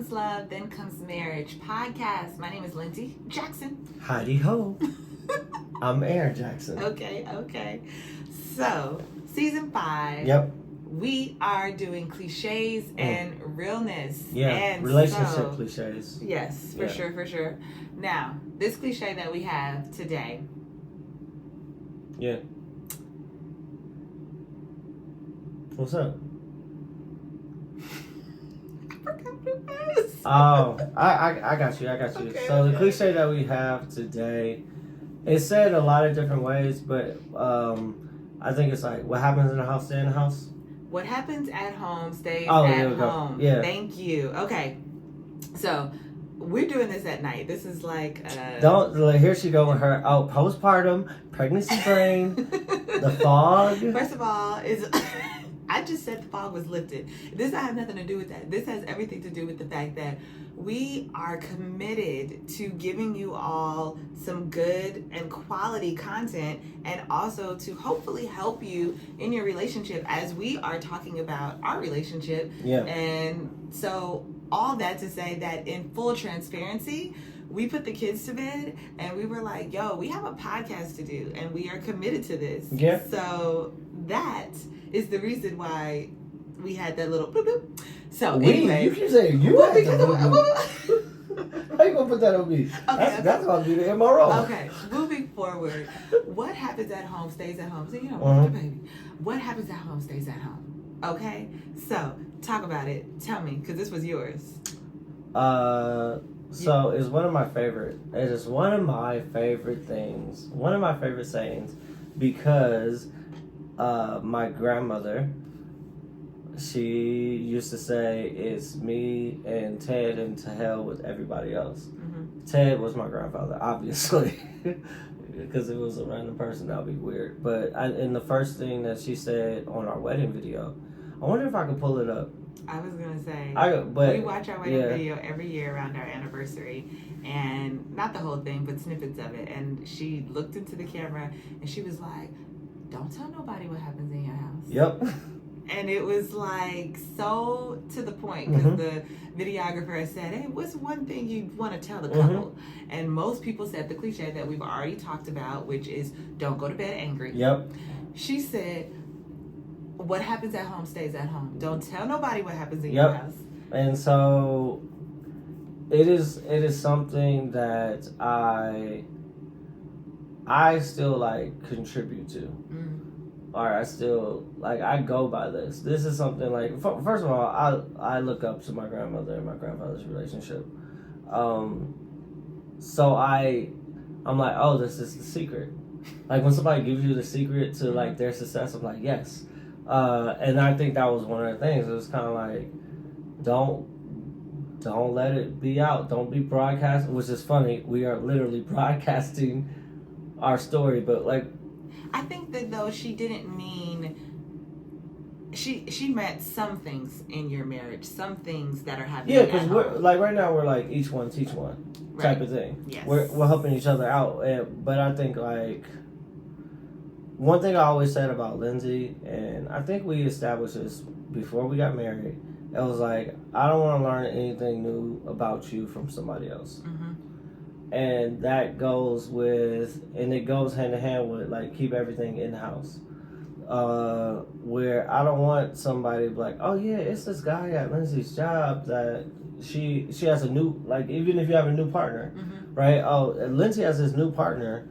comes love, then comes marriage podcast. My name is Lindsay Jackson. Howdy ho. I'm Aaron Jackson. Okay. So, season 5. Yep. We are doing cliches and realness. Yeah, and relationship cliches. Yes, for sure. Now, this cliche that we have today. Yeah. What's up? Oh, I got you. Okay, So the cliche that we have today, it's said a lot of different ways, but I think it's like, what happens in the house, stay in the house. What happens at home stays there at we home. go. Yeah. Thank you. Okay. So we're doing this at night. This is like here she go with her postpartum, pregnancy brain, the fog. First of all, I just said the fog was lifted. This has nothing to do with that. This has everything to do with the fact that we are committed to giving you all some good and quality content, and also to hopefully help you in your relationship as we are talking about our relationship. Yeah. And so all that to say that in full transparency, we put the kids to bed and we were like, yo, we have a podcast to do and we are committed to this. Yeah. So that is the reason why we had that little bloop bloop. So anyway, you keep saying you had the bloop. How you gonna put that on me? Okay, that's gonna be the MRO. Okay, moving forward, what happens at home stays at home. So you know, baby, what happens at home stays at home. Okay, so talk about it. Tell me, because this was yours. So it's one of my favorite. It is one of my favorite things. One of my favorite sayings, because my grandmother, she used to say, it's me and Ted and to hell with everybody else. Mm-hmm. Ted was my grandfather, obviously, because if it was a random person, that would be weird. But in the first thing that she said on our wedding video, I wonder if I could pull it up. I was going to say, we watch our wedding video every year around our anniversary, and not the whole thing, but snippets of it. And she looked into the camera and she was like, don't tell nobody what happens in your house. Yep. And it was like so to the point, because the videographer said, hey, what's one thing you want to tell the couple? And most people said the cliche that we've already talked about, which is don't go to bed angry. Yep. She said, what happens at home stays at home. Don't tell nobody what happens in your house. And so it is something that I still like contribute to. Or I still, like, I go by this. This is something like, first of all, I look up to my grandmother and my grandfather's relationship. So I'm like, oh, this is the secret. Like, when somebody gives you the secret to, like, their success, I'm like, yes. And I think that was one of the things. It was kind of like, don't let it be out. Don't be broadcasting, which is funny. We are literally broadcasting our story, but, like, I think that though she didn't mean, she meant some things in your marriage, some things that are happening. Yeah, because we're like right now we're like each one teach one type of thing. Yes. We're helping each other out, but I think like one thing I always said about Lindsay, and I think we established this before we got married. It was like, I don't want to learn anything new about you from somebody else. And that goes and it goes hand in hand with, like, keep everything in-house. Where I don't want somebody to be like, oh yeah, it's this guy at Lindsay's job that she has a new, like, even if you have a new partner, right? Oh, Lindsay has this new partner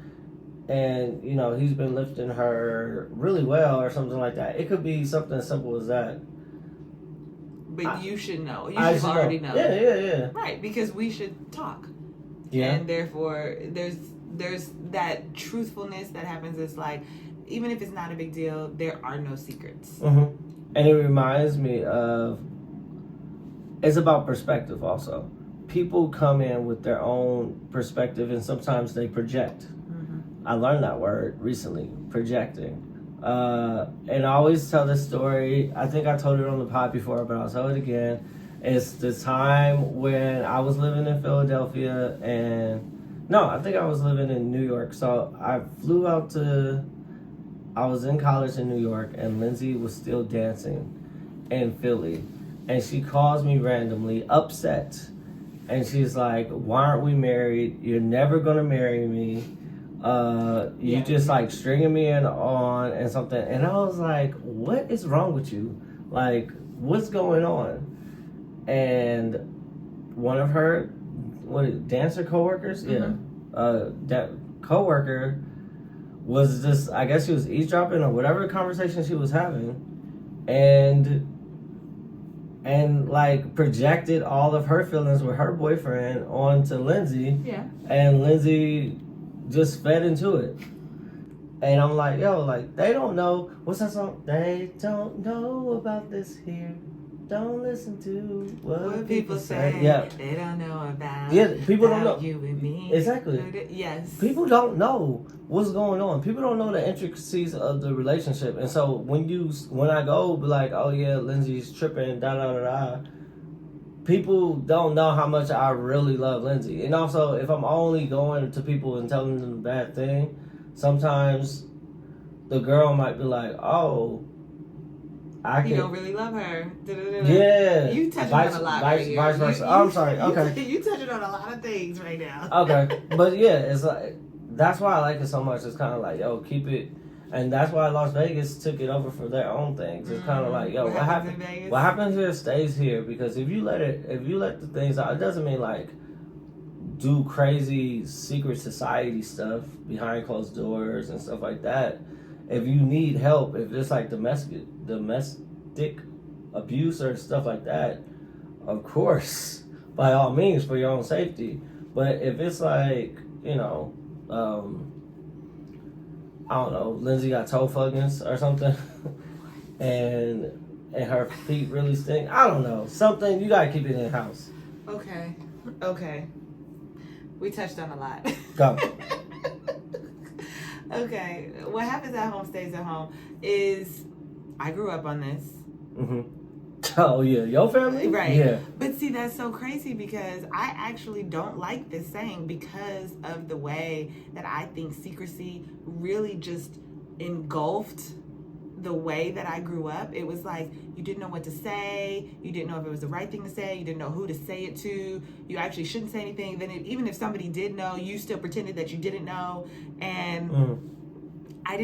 and, you know, he's been lifting her really well or something like that. It could be something as simple as that. But you should know. You should already know. Yeah. Right, because we should talk. Yeah. And therefore, there's that truthfulness that happens. It's like, even if it's not a big deal, there are no secrets. And it reminds me of, it's about perspective also. People come in with their own perspective and sometimes they project. I learned that word recently, projecting. And I always tell this story. I think I told it on the pod before, but I'll tell it again. It's the time when I was living in Philadelphia I think I was living in New York. So I flew out I was in college in New York and Lindsay was still dancing in Philly. and she calls me randomly, upset. And she's like, why aren't we married? You're never going to marry me. You just like stringing me on and something. And I was like, what is wrong with you? Like, what's going on? And one of her dancer coworkers, that coworker was just, I guess she was eavesdropping or whatever conversation she was having, and like projected all of her feelings with her boyfriend onto Lindsay. Yeah. And Lindsay just fed into it. And I'm like, yo, like, they don't know. What's that song? They don't know about this here. Don't listen to what people say. Yeah. They don't know about people don't know. You and me. Exactly. Yes. People don't know what's going on. People don't know the intricacies of the relationship. And so when I go be like, oh yeah, Lindsay's tripping, da da da da, people don't know how much I really love Lindsay. And also, if I'm only going to people and telling them the bad thing, sometimes the girl might be like, oh, you don't really love her. Yeah. You touching on a lot right here. Vice versa. I'm sorry. Okay. You touching on a lot of things right now. Okay. But yeah, it's like, that's why I like it so much. It's kind of like, yo, keep it. And that's why Las Vegas took it over for their own things. It's kind of like, yo, what happens here stays here. Because if you let the things out, it doesn't mean like do crazy secret society stuff behind closed doors and stuff like that. If you need help, if it's like domestic abuse or stuff like that, of course, by all means, for your own safety. But if it's like, I don't know, Lindsay got toe fuggins or something, and her feet really stink. I don't know, something, you gotta keep it in the house. Okay. We touched on a lot. Go. Okay, what happens at home stays at home is, I grew up on this. Mm-hmm. Oh yeah, your family? Right. Yeah. But see, that's so crazy because I actually don't like this saying because of the way that I think secrecy really just engulfed the way that I grew up. It was like you didn't know what to say, you didn't know if it was the right thing to say, you didn't know who to say it to, you actually shouldn't say anything. Then even if somebody did know, you still pretended that you didn't know. And I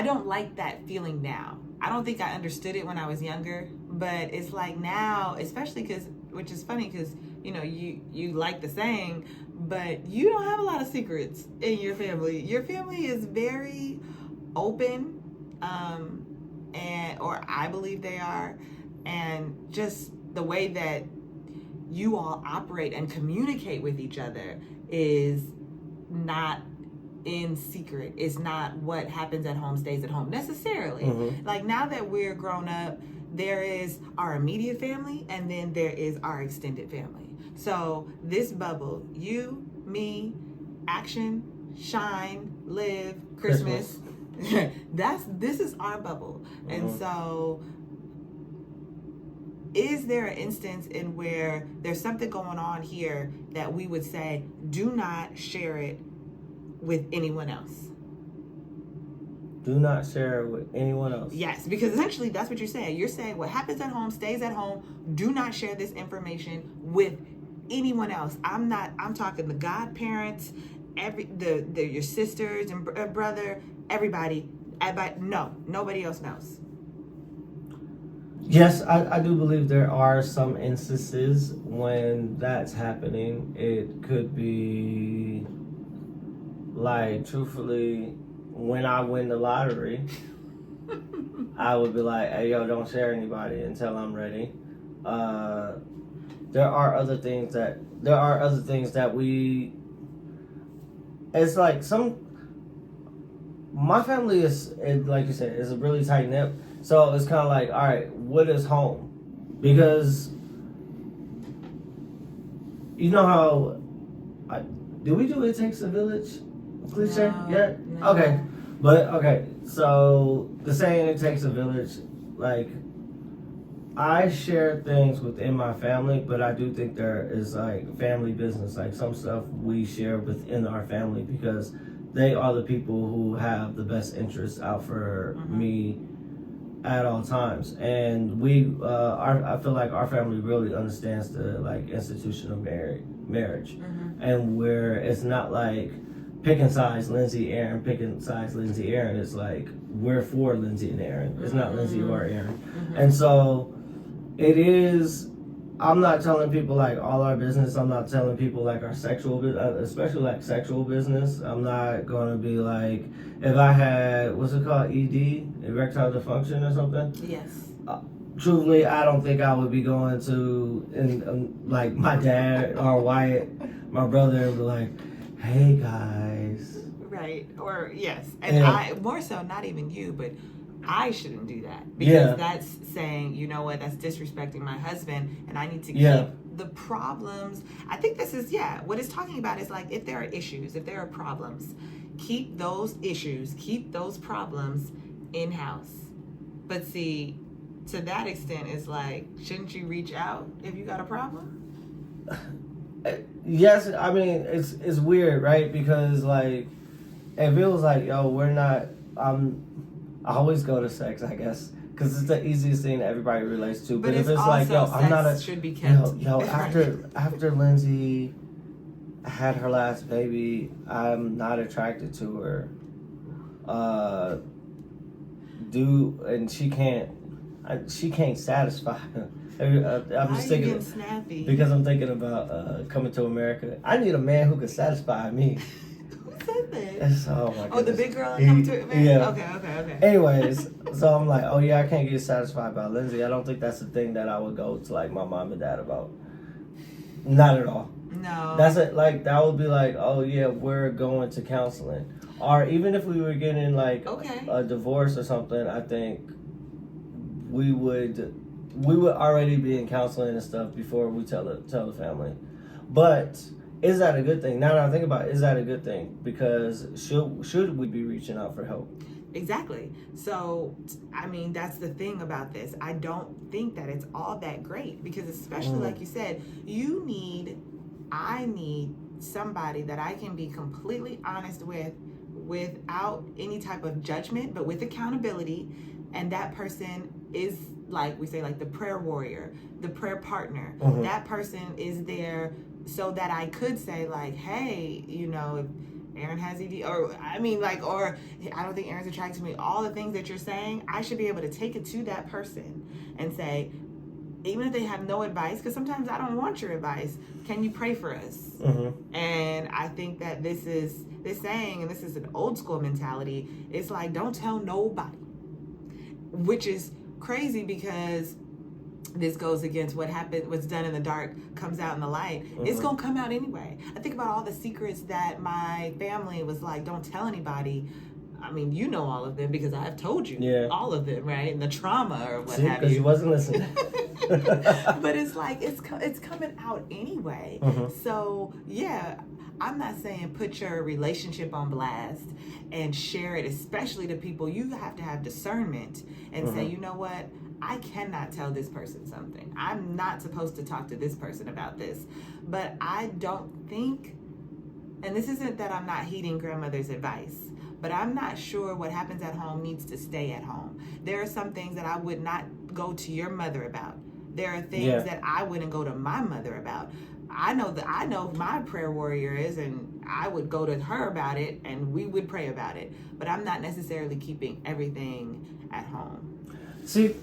don't like that feeling now. I don't think I understood it when I was younger, but it's like now, especially because, which is funny because, you like the saying, but you don't have a lot of secrets in your family. Your family is very open, or I believe they are, and just the way that you all operate and communicate with each other is not in secret. It's not what happens at home stays at home necessarily. Mm-hmm. Like now that we're grown up, there is our immediate family and then there is our extended family. So this bubble, you, me, action, shine, live, Christmas. This is our bubble. Mm-hmm. And so is there an instance in where there's something going on here that we would say, do not share it with anyone else? Do not share it with anyone else. Yes, because essentially that's what you're saying. You're saying what happens at home stays at home. Do not share this information with anyone else. I'm talking the godparents, your sisters and brother, everybody. No, nobody else knows. Yes, I do believe there are some instances when that's happening. It could be like, truthfully, when I win the lottery, I would be like, hey, yo, don't share anybody until I'm ready. There are other things that we, it's like my family is, like you said, is a really tight knit. So it's kind of like, all right, what is home? Because you know how, do we do It Takes a Village? Cliche? No, Yeah? no. Okay. But, okay, so the saying It Takes a Village, like, I share things within my family, but I do think there is, like, family business. Like, some stuff we share within our family because they are the people who have the best interests out for me at all times. And we, I feel like our family really understands the like institution of marriage, and where it's not like picking sides Lindsay, Aaron, picking sides Lindsay, Aaron. It's like we're for Lindsay and Aaron. It's not Lindsay or Aaron. And so it is. I'm not telling people like all our business. I'm not telling people like our sexual, especially like sexual business. I'm not gonna be like, if I had, what's it called, ED, erectile dysfunction or something. Yes. Truthfully, I don't think I would be going to like my dad or Wyatt, my brother, and be like, hey guys. Right. Or yes, and I more so not even you, but I shouldn't do that, because that's saying, you know what, that's disrespecting my husband, and I need to keep the problems. I think this is, what it's talking about is like, if there are issues, if there are problems, keep those issues, keep those problems in-house. But see, to that extent, it's like, shouldn't you reach out if you got a problem? Yes, I mean, it's weird, right? Because like, if it was like, yo, we're not, I always go to sex, I guess, because it's the easiest thing that everybody relates to. But if it's like, yo, I'm not a, should be kept. Yo, after Lindsay had her last baby, I'm not attracted to her. And she can't satisfy. I'm just thinking, snappy? Because I'm thinking about Coming to America. I need a man who can satisfy me. Oh my goodness. The big girl that come to America? Yeah. Okay. Anyways, so I'm like, I can't get satisfied by Lindsay. I don't think that's the thing that I would go to like my mom and dad about. Not at all. No. That's it. Like, that would be like, we're going to counseling. Or even if we were getting like a divorce or something, I think we would already be in counseling and stuff before we tell the family. But is that a good thing? Now that I think about it, is that a good thing? Because should we be reaching out for help? Exactly. So, I mean, that's the thing about this. I don't think that it's all that great, because especially like you said, I need somebody that I can be completely honest with without any type of judgment, but with accountability. And that person is, like we say, like the prayer warrior, the prayer partner. That person is there so that I could say like, hey, you know, if Aaron has ED, or I don't think Aaron's attracted to me, all the things that you're saying, I should be able to take it to that person and say, even if they have no advice, because sometimes I don't want your advice, can you pray for us? And I think that this saying, and this is an old school mentality, it's like, don't tell nobody, which is crazy, because this goes against what's done in the dark comes out in the light. It's gonna come out anyway. I think about all the secrets that my family was like, don't tell anybody. I mean, you know all of them, because I've told you all of them, right? And the trauma or what have you. Because you wasn't listening. But it's like, it's coming out anyway. So, I'm not saying put your relationship on blast and share it, especially to people. You have to have discernment and say, you know what? I cannot tell this person something. I'm not supposed to talk to this person about this. But I don't think, and this isn't that I'm not heeding grandmother's advice, but I'm not sure what happens at home needs to stay at home. There are some things that I would not go to your mother about. There are things that I wouldn't go to my mother about. I know who my prayer warrior is, and I would go to her about it, and we would pray about it. But I'm not necessarily keeping everything at home. See,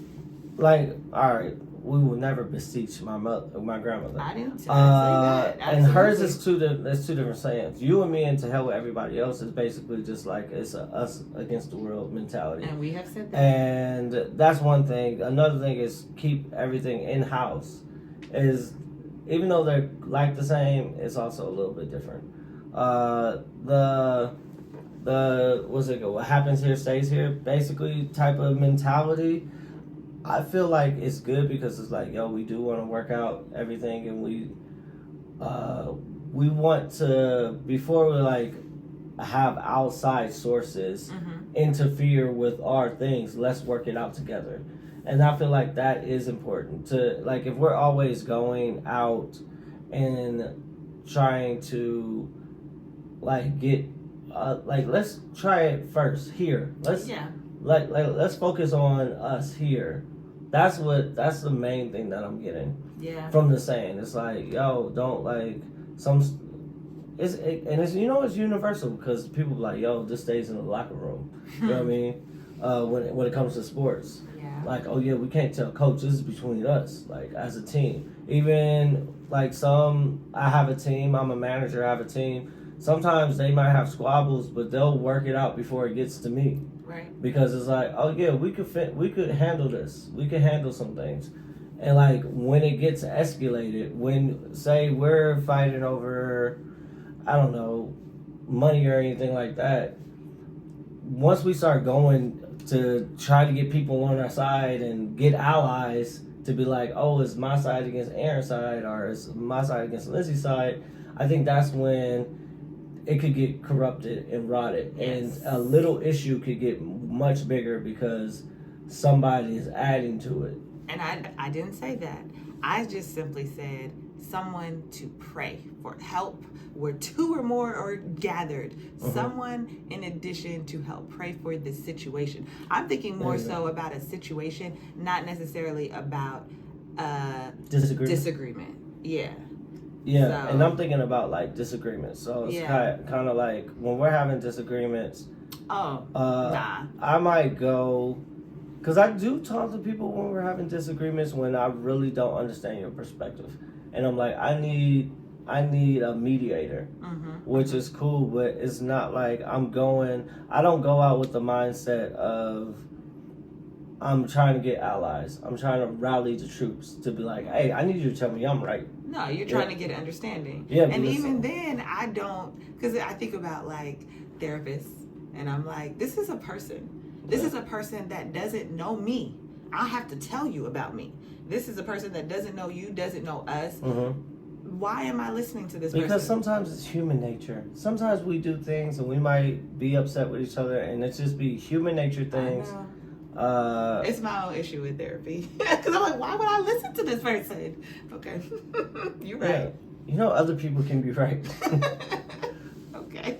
like, all right, we will never beseech my grandmother. I didn't say that. And hers is two different sayings. You and me and to hell with everybody else is basically just like it's a us against the world mentality. And we have said that. And that's one thing. Another thing is keep everything in house. Is even though they're like the same, it's also a little bit different. What happens here stays here, basically type of mentality. I feel like it's good because it's like, we do want to work out everything, and we want to, before we like have outside sources interfere with our things, let's work it out together. And I feel like that is important to, like, if we're always going out and trying to like get let's try it first here. like let's focus on us here. That's the main thing that I'm getting from the saying. It's like, yo, don't like some. It's it's universal because people be like, yo, this stays in the locker room. You know what I mean? When it comes to sports, like, oh yeah, we can't tell coach, this is between us, like as a team. Even like I have a team. I'm a manager. I have a team. Sometimes they might have squabbles, but they'll work it out before it gets to me. Right. Because it's like, oh yeah, we could handle this. We could handle some things. And like when it gets escalated, when say we're fighting over, I don't know, money or anything like that, once we start going to try to get people on our side and get allies to be like, oh, it's my side against Aaron's side or it's my side against Lindsay's side, I think that's when it could get corrupted and rotted. And a little issue could get much bigger because somebody is adding to it. And I didn't say that. I just simply said someone to pray for help where two or more are gathered. Someone in addition to help pray for this situation. I'm thinking more so about a situation, not necessarily about disagreement. Yeah. Yeah, so, and I'm thinking about like disagreements. So it's kind of like when we're having disagreements. I might go, because I do talk to people when we're having disagreements when I really don't understand your perspective, and I'm like, I need a mediator, which is cool, but it's not like I don't go out with the mindset of I'm trying to get allies. I'm trying to rally the troops to be like, hey, I need you to tell me I'm right. No, you're trying to get understanding. Yeah, and even then, I don't, because I think about like therapists, and I'm like, this is a person. This is a person that doesn't know me. I'll have to tell you about me. This is a person that doesn't know you, doesn't know us. Why am I listening to this person? Because sometimes it's human nature. Sometimes we do things and we might be upset with each other, and it's just be human nature things. It's my own issue with therapy. Because I'm like, why would I listen to this person? Okay. You're right. Yeah. Other people can be right. Okay.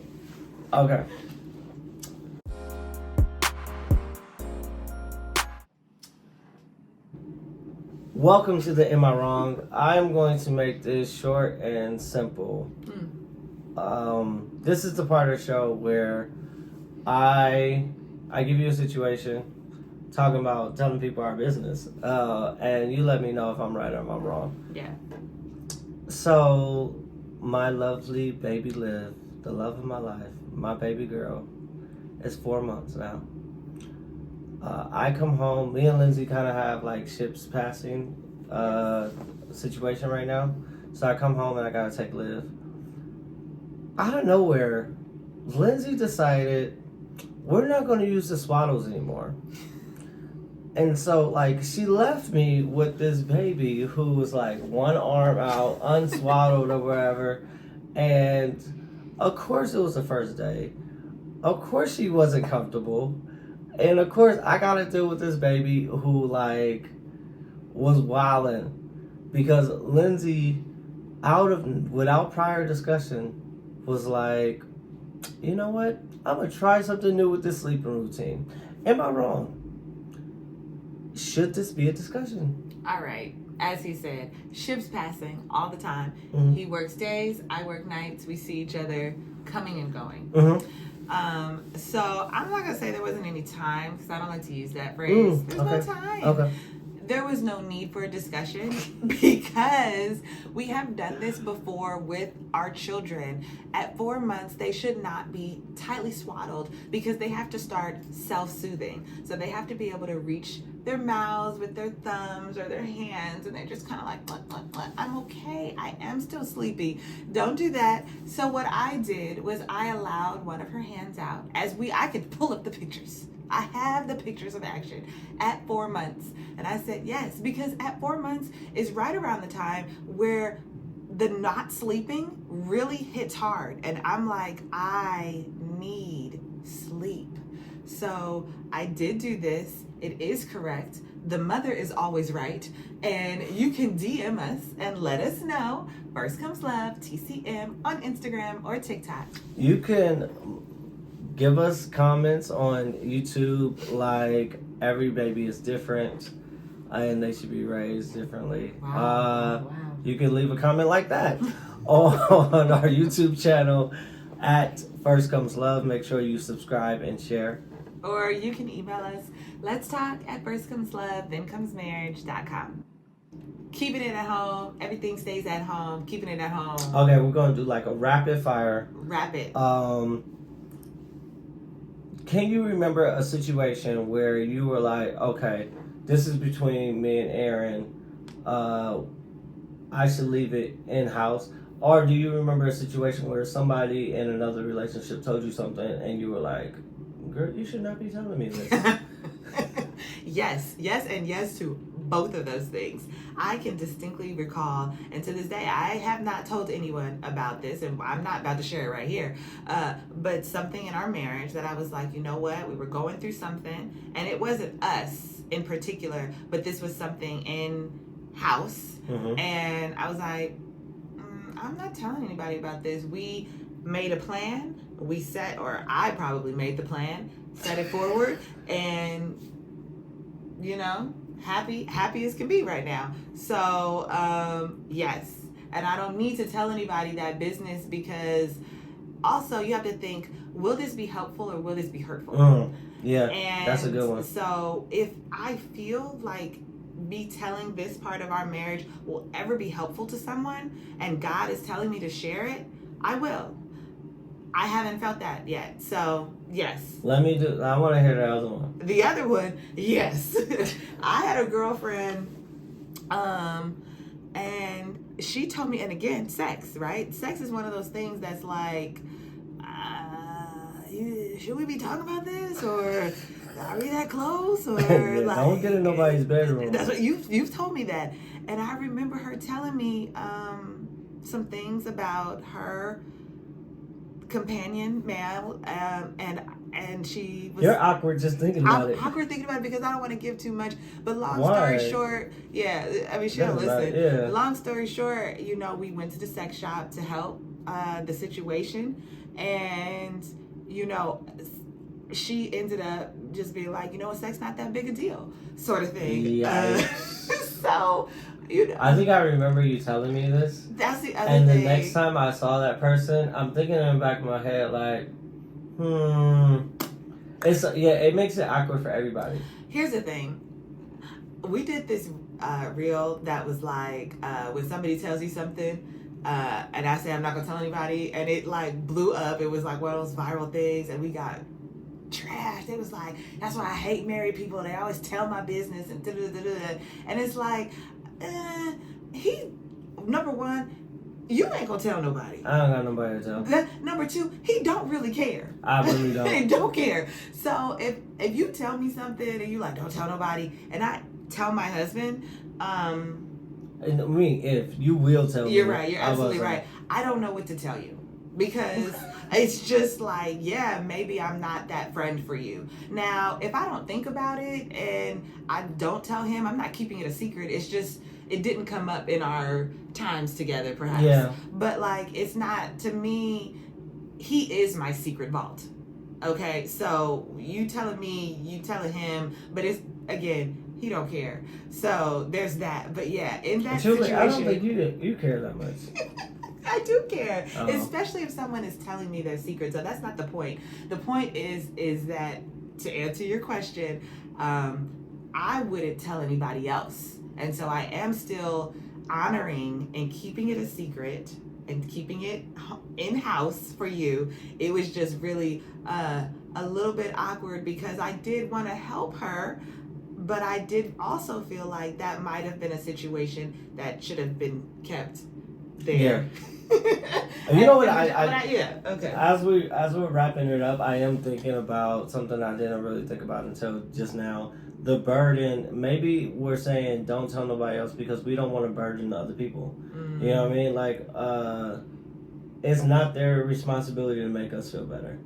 Welcome to the Am I Wrong? I'm going to make this short and simple. This is the part of the show where I give you a situation, telling people our business, and you let me know if I'm right or if I'm wrong. Yeah. So, my lovely baby Liv, the love of my life, my baby girl, is 4 months now. I come home, me and Lindsay kind of have like ships passing situation right now. So I come home and I gotta take Liv. Out of nowhere, Lindsay decided we're not gonna use the swaddles anymore. And so, like, she left me with this baby who was like one arm out, unswaddled or whatever. And of course, it was the first day. Of course, she wasn't comfortable. And of course, I got to deal with this baby who, like, was wilding. Because Lindsay, without prior discussion, was like, you know what? I'm going to try something new with this sleeping routine. Am I wrong? Should this be a discussion? All right. As he said, ships passing all the time. He works days, I work nights. We see each other coming and going. So I'm not going to say there wasn't any time, because I don't like to use that phrase. There's no time. Okay. There was no need for a discussion because we have done this before with our children. At 4 months, they should not be tightly swaddled because they have to start self-soothing. So they have to be able to reach their mouths with their thumbs or their hands, and they're just kind of like, what? I'm okay. I am still sleepy. Don't do that. So what I did was I allowed one of her hands out I could pull up the pictures. I have the pictures of action at 4 months. And I said yes, because at 4 months is right around the time where the not sleeping really hits hard. And I'm like, I need sleep. So I did do this. It is correct. The mother is always right. And you can DM us and let us know. First Comes Love, TCM, on Instagram or TikTok. You can Give us comments on YouTube. Like, every baby is different, and they should be raised differently. Wow. You can leave a comment like that on our YouTube channel at First Comes Love. Make sure you subscribe and share. Or you can email us, let's talk at firstcomeslove.thencomes.marriage.com. Keeping it at home. Everything stays at home. Keeping it at home. Okay, we're going to do like a rapid fire. Rapid. Can you remember a situation where you were like, okay, this is between me and Aaron. I should leave it in-house? Or do you remember a situation where somebody in another relationship told you something and you were like, girl, you should not be telling me this? Yes, and yes to both of those things. I can distinctly recall, and to this day, I have not told anyone about this, and I'm not about to share it right here, but something in our marriage that I was like, you know what, we were going through something, and it wasn't us in particular, but this was something in-house, and I was like, I'm not telling anybody about this. We made a plan, I probably made the plan, set it forward, and happy as can be right now. So yes, and I don't need to tell anybody that business, because also you have to think, will this be helpful or will this be hurtful? Yeah, and that's a good one. So if I feel like me telling this part of our marriage will ever be helpful to someone and God is telling me to share it, I will. I haven't felt that yet, so yes. I want to hear the other one. The other one, yes. I had a girlfriend, and she told me, and again, sex, right? Sex is one of those things that's like, should we be talking about this, or are we that close, or yeah, like, don't get in nobody's bedroom. That's what you've told me that, and I remember her telling me some things about her companion male, and she was. You're awkward just thinking about it. Awkward thinking about it because I don't want to give too much. But long Why? story short, yeah, I mean she'll listen. Yeah. Long story short, we went to the sex shop to help the situation, and she ended up just being like, sex not that big a deal, sort of thing. Yeah. So. I think I remember you telling me this. That's the other thing. And the next time I saw that person, I'm thinking in the back of my head, like, it makes it awkward for everybody. Here's the thing. We did this reel that was like, when somebody tells you something, and I say I'm not gonna tell anybody, and it like blew up. It was like one of those viral things, and we got trashed. It was like, that's why I hate married people. They always tell my business and and it's like. Number one, you ain't gonna tell nobody. I don't got nobody to tell. Number two, he don't really care. I really don't. He don't care. So if you tell me something and you like, don't tell nobody, and I tell my husband, if you will tell me. You're right. You're absolutely right. I don't know what to tell you. Because it's just like, yeah, maybe I'm not that friend for you. Now, if I don't think about it and I don't tell him, I'm not keeping it a secret. It's just, it didn't come up in our times together, perhaps. Yeah. But like, it's not, to me, he is my secret vault. Okay? So you telling me, you telling him, but it's, again, he don't care. So there's that. But yeah, in that situation. I don't think you care that much. I do care, especially if someone is telling me their secret. So that's not the point. The point is that, to answer your question, I wouldn't tell anybody else. And so I am still honoring and keeping it a secret and keeping it in-house for you. It was just really a little bit awkward because I did want to help her, but I did also feel like that might have been a situation that should have been kept there. Yeah. You know what? Yeah. Okay. As we're wrapping it up, I am thinking about something I didn't really think about until just now. The burden. Maybe we're saying don't tell nobody else because we don't want to burden the other people. Mm. You know what I mean? Like, it's not their responsibility to make us feel better.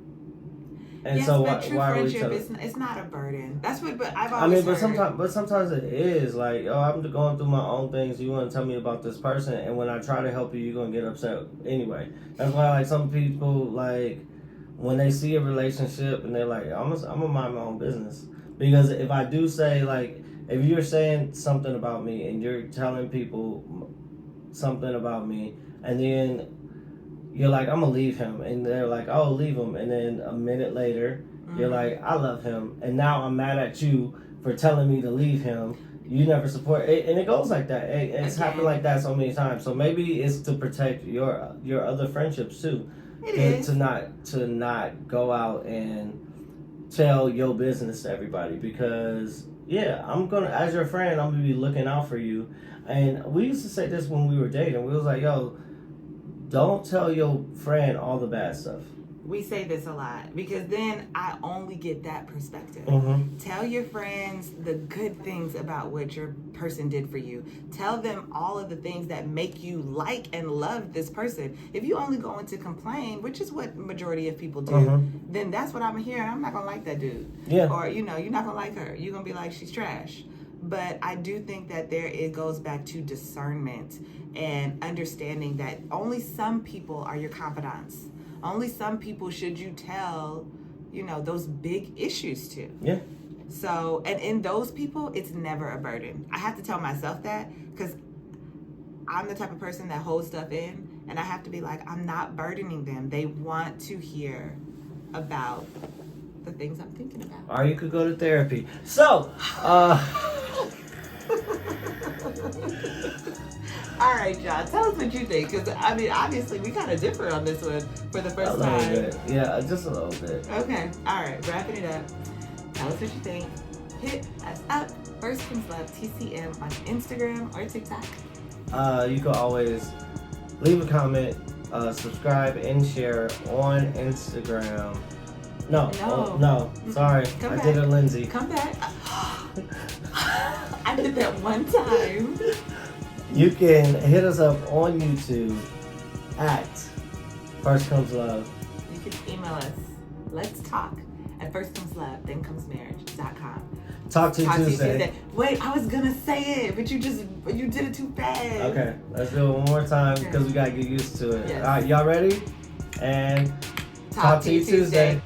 And yes, so but true why friendship are we it's not a burden. That's what. But I've always. But sometimes it is like, oh, I'm going through my own things. You want to tell me about this person, and when I try to help you, you're gonna get upset anyway. That's why, like, some people like when they see a relationship and they're like, I'm gonna mind my own business. Because if I do say, like, if you're saying something about me and you're telling people something about me, and then you're like, I'm gonna leave him, and they're like, oh, leave him, and then a minute later, you're like, I love him, and now I'm mad at you for telling me to leave him. You never support it, and it goes like that. It's happened like that so many times. So maybe it's to protect your other friendships too. To not go out and tell your business to everybody, because I'm gonna, as your friend, I'm gonna be looking out for you. And we used to say this when we were dating. We was like, yo, don't tell your friend all the bad stuff. We say this a lot because then I only get that perspective. Tell your friends the good things about what your person did for you. Tell them all of the things that make you like and love this person. If you only go in to complain, which is what majority of people do, then that's what I'm hearing. I'm not gonna like that dude. Or you're not gonna like her. You're gonna be like, she's trash. But I do think that it goes back to discernment and understanding that only some people are your confidants. Only some people should you tell, those big issues to. So, and in those people, it's never a burden. I have to tell myself that because I'm the type of person that holds stuff in, and I have to be like, I'm not burdening them. They want to hear about the things I'm thinking about. Or you could go to therapy. So, all right, John, tell us what you think. Because, obviously, we kind of differ on this one for the first time. A little bit. Yeah, just a little bit. Okay. All right. Wrapping it up. Tell us what you think. Hit us up. First Comes Love TCM on Instagram or TikTok. You can always leave a comment, subscribe, and share on Instagram. No. Sorry. Come back. Did it, Lindsay. Come back. I did that one time. You can hit us up on YouTube at First Comes Love. You can email us. Let's talk at firstcomeslove.thencomes.marriage.com. Talk to you Tuesday. Wait, I was gonna say it, but you did it too fast. Okay, let's do it one more time because we gotta get used to it. Yes. All right, y'all ready? And talk to you Tuesday.